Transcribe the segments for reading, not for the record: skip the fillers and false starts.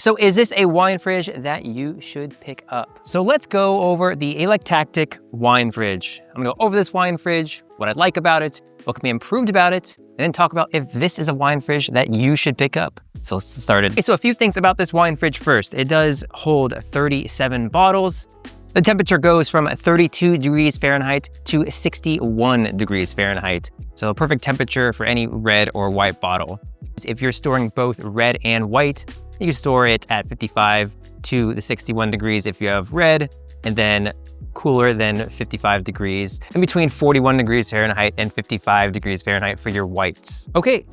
So is this a wine fridge that you should pick up? So let's go over the Electactic Wine Fridge. I'm gonna go over this wine fridge, what I like about it, what can be improved about it, and then talk about if this is a wine fridge that you should pick up. So let's get started. Okay, so a few things about this wine fridge first. It does hold 37 bottles. The temperature goes from 32 degrees Fahrenheit to 61 degrees Fahrenheit. So a perfect temperature for any red or white bottle. If you're storing both red and white, you can store it at 55 to the 61 degrees if you have red, and then cooler than 55 degrees, in between 41 degrees Fahrenheit and 55 degrees Fahrenheit for your whites. Okay,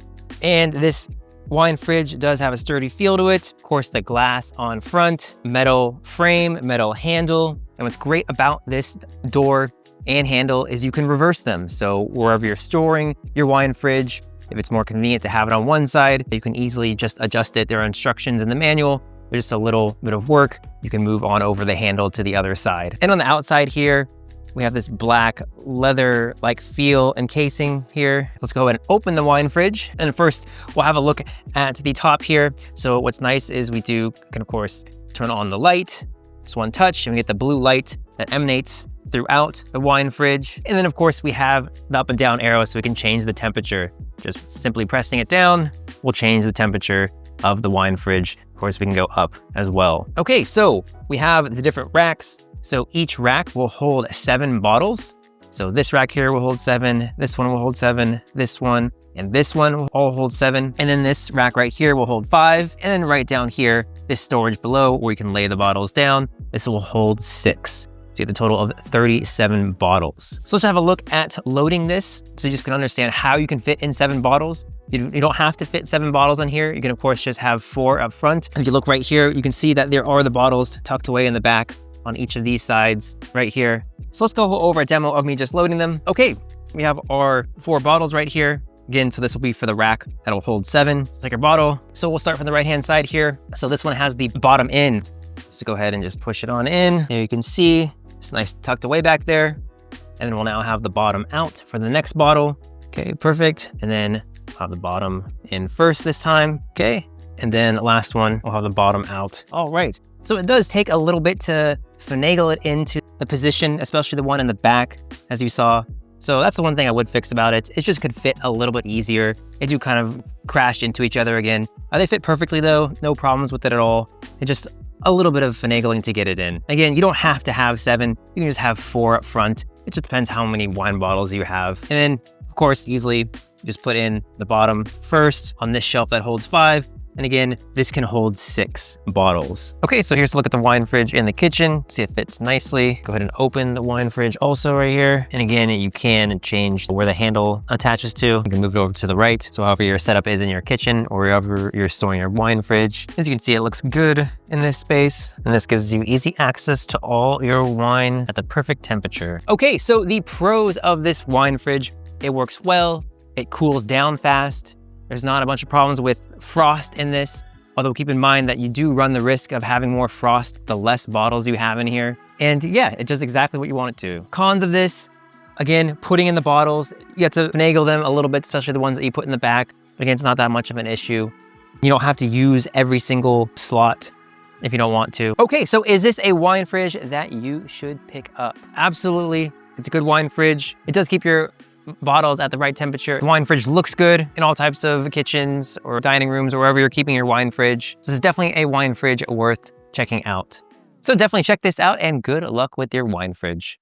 and this wine fridge does have a sturdy feel to it. Of course, the glass on front, metal frame, metal handle. And what's great about this door and handle is you can reverse them. So wherever you're storing your wine fridge, if it's more convenient to have it on one side, you can easily just adjust it. There are instructions in the manual. There's just a little bit of work. You can move on over the handle to the other side. And on the outside here, we have this black leather-like feel and casing here. Let's go ahead and open the wine fridge. And first, we'll have a look at the top here. So what's nice is we can of course turn on the light. Just one touch and we get the blue light that emanates throughout the wine fridge. And then of course we have the up and down arrow so we can change the temperature. Just simply pressing it down will change the temperature of the wine fridge. Of course, we can go up as well. Okay, so we have the different racks. So each rack will hold 7 bottles. So this rack here will hold 7, this one will hold 7, this one, and this one will all hold 7. And then this rack right here will hold 5. And then right down here, this storage below where you can lay the bottles down, this will hold 6. So you have a total of 37 bottles. So let's have a look at loading this so you just can understand how you can fit in 7 bottles. You don't have to fit 7 bottles on here. You can of course just have 4 up front. If you look right here, you can see that there are the bottles tucked away in the back on each of these sides right here. So let's go over a demo of me just loading them. Okay, we have our 4 bottles right here. Again, so this will be for the rack that'll hold 7. So take your bottle. So we'll start from the right-hand side here. So this one has the bottom end. So go ahead and just push it on in. There you can see it's nice tucked away back there. And then we'll now have the bottom out for the next bottle. Okay, perfect. And then we'll have the bottom in first this time. Okay. And then the last one, we'll have the bottom out. All right. So it does take a little bit to finagle it into the position, especially the one in the back, as you saw. So that's the one thing I would fix about it. It just could fit a little bit easier. They do kind of crash into each other again. They fit perfectly though, no problems with it at all. It's just a little bit of finagling to get it in. Again, you don't have to have 7. You can just have 4 up front. It just depends how many wine bottles you have. And then, of course, easily just put in the bottom first on this shelf that holds 5. And again, this can hold 6 bottles. Okay, so here's a look at the wine fridge in the kitchen. See if it fits nicely. Go ahead and open the wine fridge also right here. And again, you can change where the handle attaches to. You can move it over to the right. So however your setup is in your kitchen or wherever you're storing your wine fridge. As you can see, it looks good in this space. And this gives you easy access to all your wine at the perfect temperature. Okay, so the pros of this wine fridge, it works well. It cools down fast. There's not a bunch of problems with frost in this, although keep in mind that you do run the risk of having more frost the less bottles you have in here. And yeah, it does exactly what you want it to. Cons of this, again, putting in the bottles, you have to finagle them a little bit, especially the ones that you put in the back. But again, it's not that much of an issue. You don't have to use every single slot if you don't want to. Okay, so is this a wine fridge that you should pick up? Absolutely, it's a good wine fridge. It does keep your bottles at the right temperature. The wine fridge looks good in all types of kitchens or dining rooms or wherever you're keeping your wine fridge. So this is definitely a wine fridge worth checking out. So definitely check this out and good luck with your wine fridge.